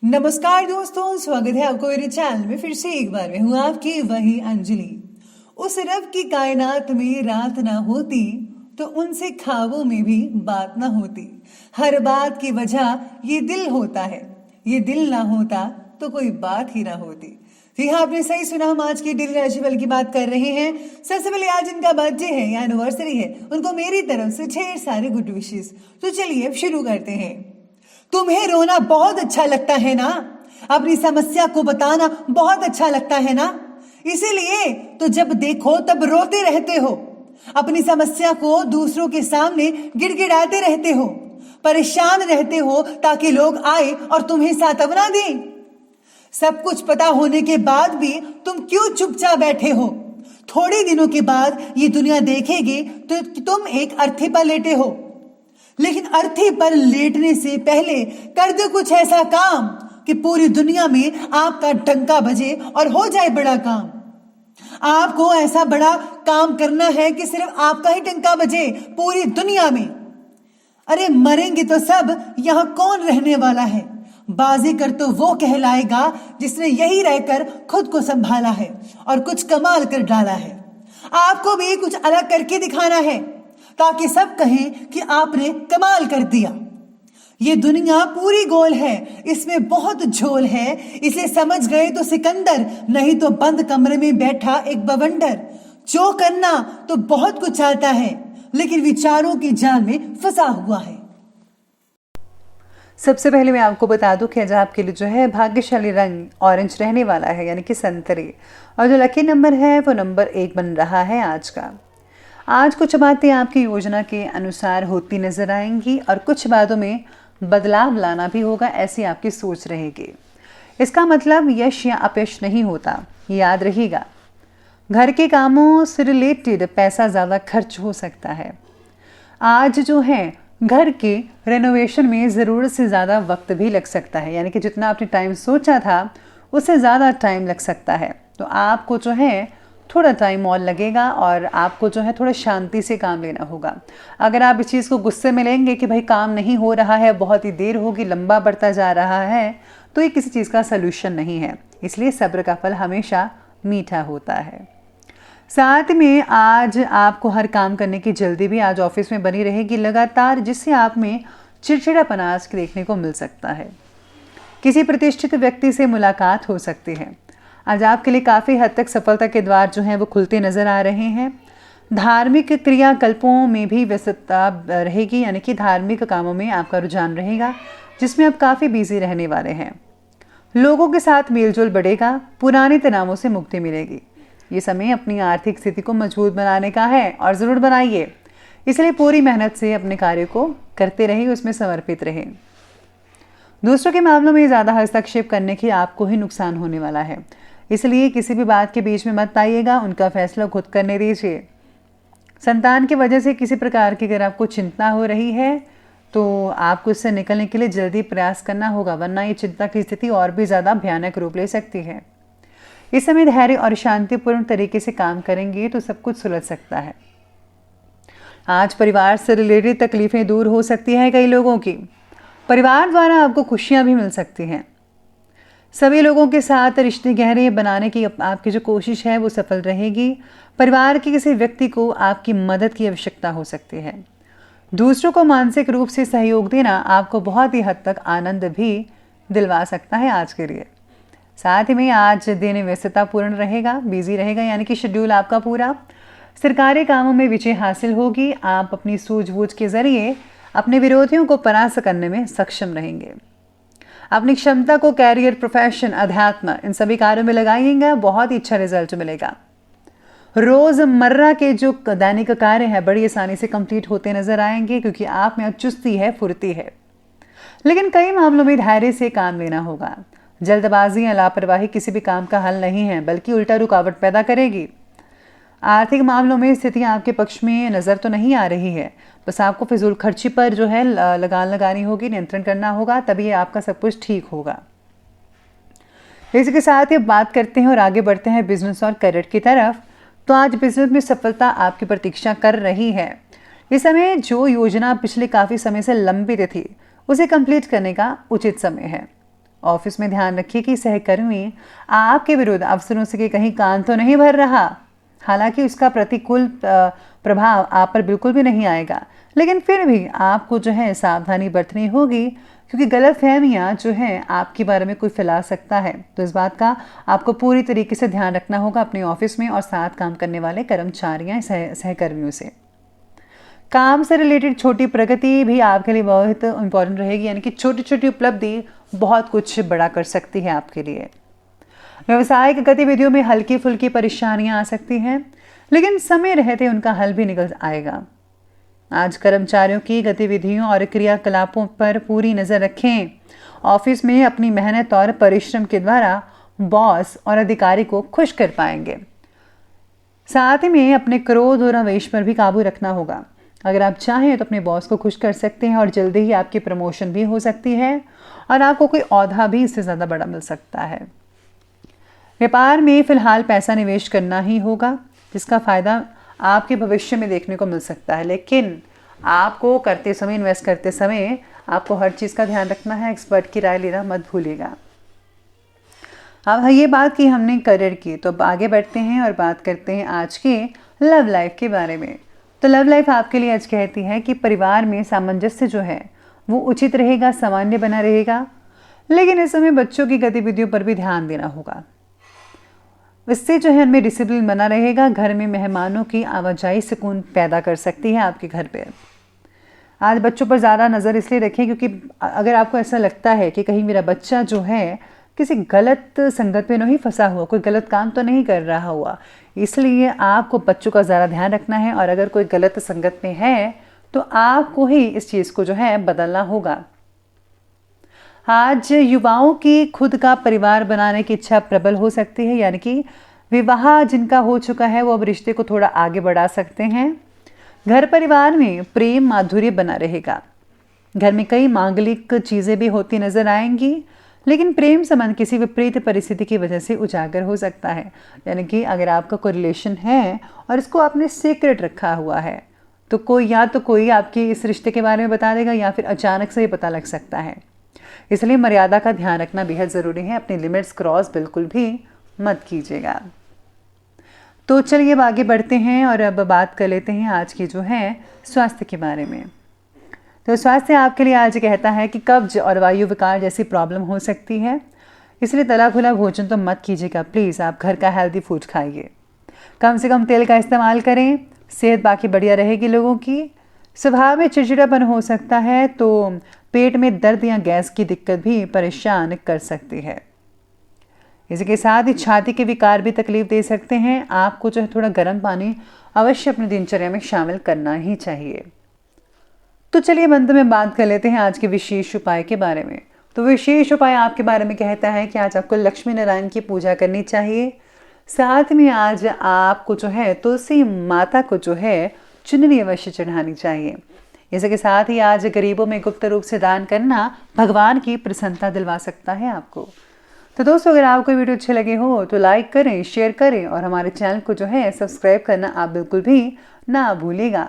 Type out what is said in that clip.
नमस्कार दोस्तों, स्वागत है आपको मेरे चैनल में। फिर से एक बार मैं हूँ आपकी वही अंजलि। उस रब की कायनात में रात ना होती तो उनसे ख्वाबों में भी बात ना होती। हर बात की वजह ये दिल होता है, ये दिल ना होता तो कोई बात ही ना होती। जी हाँ, आपने सही सुना। हम आज की डेली राशिफल की बात कर रहे हैं। सबसे पहले आज इनका बर्थडे है या एनिवर्सरी है, उनको मेरी तरफ से ढेर सारे गुड विशेस। तो चलिए अब शुरू करते हैं। तुम्हें रोना बहुत अच्छा लगता है ना, अपनी समस्या को बताना बहुत अच्छा लगता है ना, इसीलिए तो जब देखो तब रोते रहते हो। अपनी समस्या को दूसरों के सामने गिड़गिड़ाते रहते हो, परेशान रहते हो ताकि लोग आए और तुम्हें सांत्वना दें। सब कुछ पता होने के बाद भी तुम क्यों चुपचाप बैठे हो? थोड़े दिनों के बाद ये दुनिया देखेगी तो तुम एक अर्थी पर लेटे हो, लेकिन अर्थी पर लेटने से पहले कर दो कुछ ऐसा काम कि पूरी दुनिया में आपका डंका बजे और हो जाए बड़ा काम। आपको ऐसा बड़ा काम करना है कि सिर्फ आपका ही डंका बजे पूरी दुनिया में। अरे मरेंगे तो सब, यहां कौन रहने वाला है? बाजीगर तो वो कहलाएगा जिसने यही रहकर खुद को संभाला है और कुछ कमाल कर डाला है। आपको भी कुछ अलग करके दिखाना है ताकि सब कहें कि आपने कमाल कर दिया। ये दुनिया पूरी गोल है, इसमें बहुत झोल है। इसे समझ गए तो सिकंदर, नहीं तो बंद कमरे में बैठा एक बवंडर। जो करना तो बहुत कुछ आता है, लेकिन विचारों की जाल में फंसा हुआ है। सबसे पहले मैं आपको बता दूं कि आज आपके लिए जो है भाग्यशाली रंग ऑरेंज रहने वाला है, यानी कि संतरे। और जो लकी नंबर है वो नंबर 1 बन रहा है आज का। आज कुछ बातें आपकी योजना के अनुसार होती नजर आएंगी और कुछ बातों में बदलाव लाना भी होगा, ऐसी आपकी सोच रहेगी। इसका मतलब यश या अपयश नहीं होता, याद रहिएगा। घर के कामों से रिलेटेड पैसा ज़्यादा खर्च हो सकता है। आज जो है घर के रेनोवेशन में ज़रूरत से ज़्यादा वक्त भी लग सकता है, यानी कि जितना आपने टाइम सोचा था उससे ज़्यादा टाइम लग सकता है। तो आपको जो है थोड़ा टाइम और लगेगा और आपको जो है थोड़ा शांति से काम लेना होगा। अगर आप इस चीज़ को गुस्से में लेंगे कि भाई काम नहीं हो रहा है, बहुत ही देर होगी, लंबा बढ़ता जा रहा है, तो ये किसी चीज़ का सलूशन नहीं है। इसलिए सब्र का फल हमेशा मीठा होता है। साथ में आज आपको हर काम करने की जल्दी भी आज ऑफिस में बनी रहेगी लगातार, जिससे आप में चिड़चिड़ापन आज देखने को मिल सकता है। किसी प्रतिष्ठित व्यक्ति से मुलाकात हो सकती है। आज आपके लिए काफ़ी हद तक सफलता के द्वार जो हैं वो खुलते नज़र आ रहे हैं। धार्मिक क्रियाकल्पों में भी व्यस्तता रहेगी, यानी कि धार्मिक कामों में आपका रुझान रहेगा, जिसमें आप काफ़ी बिजी रहने वाले हैं। लोगों के साथ मेलजोल बढ़ेगा, पुराने तनावों से मुक्ति मिलेगी। ये समय अपनी आर्थिक स्थिति को मजबूत बनाने का है और ज़रूर बनाइए। इसलिए पूरी मेहनत से अपने कार्य को करते रहिए, उसमें समर्पित रहें। दूसरों के मामलों में ज़्यादा हस्तक्षेप करने की आपको ही नुकसान होने वाला है, इसलिए किसी भी बात के बीच में मत आइएगा, उनका फैसला खुद करने दीजिए। संतान की वजह से किसी प्रकार की अगर आपको चिंता हो रही है तो आपको इससे निकलने के लिए जल्दी प्रयास करना होगा, वरना ये चिंता की स्थिति और भी ज़्यादा भयानक रूप ले सकती है। इस समय धैर्य और शांतिपूर्ण तरीके से काम करेंगे तो सब कुछ सुलझ सकता है। आज परिवार से रिलेटेड तकलीफें दूर हो सकती हैं कई लोगों की। परिवार द्वारा आपको खुशियाँ भी मिल सकती हैं। सभी लोगों के साथ रिश्ते गहरे बनाने की आपकी जो कोशिश है वो सफल रहेगी। परिवार के किसी व्यक्ति को आपकी मदद की आवश्यकता हो सकती है। दूसरों को मानसिक रूप से सहयोग देना आपको बहुत ही हद तक आनंद भी दिलवा सकता है आज के लिए। साथ ही में आज दिन व्यस्ततापूर्ण रहेगा, बिजी रहेगा, यानी कि शेड्यूल आपका पूरा। सरकारी कामों में विजय हासिल होगी। आप अपनी सूझबूझ के जरिए अपने विरोधियों को परास्त करने में सक्षम रहेंगे। अपनी क्षमता को कैरियर, प्रोफेशन, अध्यात्म, इन सभी कार्यों में लगाइएगा, बहुत ही अच्छा रिजल्ट मिलेगा। रोजमर्रा के जो दैनिक कार्य है बड़ी आसानी से कंप्लीट होते नजर आएंगे, क्योंकि आप में चुस्ती है, फुर्ती है। लेकिन कई मामलों में धैर्य से काम लेना होगा। जल्दबाजी या लापरवाही किसी भी काम का हल नहीं है, बल्कि उल्टा रुकावट पैदा करेगी। आर्थिक मामलों में स्थितियां आपके पक्ष में नज़र तो नहीं आ रही है, बस आपको फिजूल खर्ची पर जो है लगान लगानी होगी, नियंत्रण करना होगा, तभी आपका सब कुछ ठीक होगा। इसी के साथ ही बात करते हैं और आगे बढ़ते हैं बिजनेस और करियर की तरफ। तो आज बिजनेस में सफलता आपकी प्रतीक्षा कर रही है। इस समय जो योजना पिछले काफ़ी समय से लंबित थी उसे कंप्लीट करने का उचित समय है। ऑफिस में ध्यान रखिए कि सहकर्मी आपके विरुद्ध अफसरों से कहीं कान तो नहीं भर रहा। हालांकि उसका प्रतिकूल प्रभाव आप पर बिल्कुल भी नहीं आएगा, लेकिन फिर भी आपको जो है सावधानी बरतनी होगी, क्योंकि गलतफहमियां जो हैं आपके बारे में कोई फैला सकता है। तो इस बात का आपको पूरी तरीके से ध्यान रखना होगा अपने ऑफिस में और साथ काम करने वाले कर्मचारियों सहकर्मियों से। काम से रिलेटेड छोटी प्रगति भी आपके लिए बहुत इंपॉर्टेंट रहेगी, यानी कि छोटी छोटी उपलब्धि बहुत कुछ बड़ा कर सकती है आपके लिए। व्यवसायिक गतिविधियों में हल्की फुल्की परेशानियां आ सकती हैं, लेकिन समय रहते उनका हल भी निकल आएगा। आज कर्मचारियों की गतिविधियों और क्रियाकलापों पर पूरी नज़र रखें। ऑफिस में अपनी मेहनत और परिश्रम के द्वारा बॉस और अधिकारी को खुश कर पाएंगे। साथ ही में अपने क्रोध और आवेश पर भी काबू रखना होगा। अगर आप चाहें तो अपने बॉस को खुश कर सकते हैं और जल्दी ही आपकी प्रमोशन भी हो सकती है और आपको कोई औहदा भी इससे ज़्यादा बड़ा मिल सकता है। व्यापार में फिलहाल पैसा निवेश करना ही होगा, जिसका फ़ायदा आपके भविष्य में देखने को मिल सकता है, लेकिन आपको करते समय, इन्वेस्ट करते समय आपको हर चीज़ का ध्यान रखना है। एक्सपर्ट की राय लेना मत भूलिएगा। अब ये बात की हमने करियर की, तो अब आगे बढ़ते हैं और बात करते हैं आज के लव लाइफ के बारे में। तो लव लाइफ आपके लिए आज कहती है कि परिवार में सामंजस्य जो है वो उचित रहेगा, सामान्य बना रहेगा, लेकिन इस समय बच्चों की गतिविधियों पर भी ध्यान देना होगा। इससे जो है हमें डिसिप्लिन बना रहेगा। घर में मेहमानों की आवाजाही सुकून पैदा कर सकती है आपके घर पे। आज बच्चों पर ज़्यादा नज़र इसलिए रखें क्योंकि अगर आपको ऐसा लगता है कि कहीं मेरा बच्चा जो है किसी गलत संगत में नहीं फंसा हुआ, कोई गलत काम तो नहीं कर रहा हुआ, इसलिए आपको बच्चों का ज़्यादा ध्यान रखना है। और अगर कोई गलत संगत में है तो आपको ही इस चीज़ को जो है बदलना होगा। आज युवाओं की खुद का परिवार बनाने की इच्छा प्रबल हो सकती है, यानी कि विवाह जिनका हो चुका है वो अब रिश्ते को थोड़ा आगे बढ़ा सकते हैं। घर परिवार में प्रेम माधुर्य बना रहेगा। घर में कई मांगलिक चीज़ें भी होती नजर आएंगी, लेकिन प्रेम संबंध किसी विपरीत परिस्थिति की वजह से उजागर हो सकता है। यानी कि अगर आपका कोई रिलेशन है और इसको आपने सीक्रेट रखा हुआ है तो कोई आपकी इस रिश्ते के बारे में बता देगा या फिर अचानक से ही पता लग सकता है। इसलिए मर्यादा का ध्यान रखना बेहद ज़रूरी है। अपनी लिमिट्स क्रॉस बिल्कुल भी मत कीजिएगा। तो चलिए अब आगे बढ़ते हैं और अब बात कर लेते हैं आज की जो है स्वास्थ्य के बारे में। तो स्वास्थ्य आपके लिए आज कहता है कि कब्ज और वायु विकार जैसी प्रॉब्लम हो सकती है, इसलिए तला खुला भोजन तो मत कीजिएगा। प्लीज़ आप घर का हेल्दी फूड खाइए, कम से कम तेल का इस्तेमाल करें। सेहत बाकी बढ़िया रहेगी लोगों की। स्वभाव में चिड़चिड़ापन हो सकता है, तो पेट में दर्द या गैस की दिक्कत भी परेशान कर सकती है। इसी के साथ ही छाती के विकार भी तकलीफ दे सकते हैं। आपको जो है थोड़ा गर्म पानी अवश्य अपनी दिनचर्या में शामिल करना ही चाहिए। तो चलिए अंत में बात कर लेते हैं आज के विशेष उपाय के बारे में। तो विशेष उपाय आपके बारे में कहता है कि आज आपको लक्ष्मी नारायण की पूजा करनी चाहिए। साथ में आज आपको जो है तुलसी माता को जो है चुनरी अवश्य चढ़ानी चाहिए। इसके साथ ही आज गरीबों में गुप्त रूप से दान करना भगवान की प्रसन्नता दिलवा सकता है आपको। तो दोस्तों, अगर आपको वीडियो अच्छे लगे हो तो लाइक करें, शेयर करें और हमारे चैनल को जो है सब्सक्राइब करना आप बिल्कुल भी ना भूलिएगा।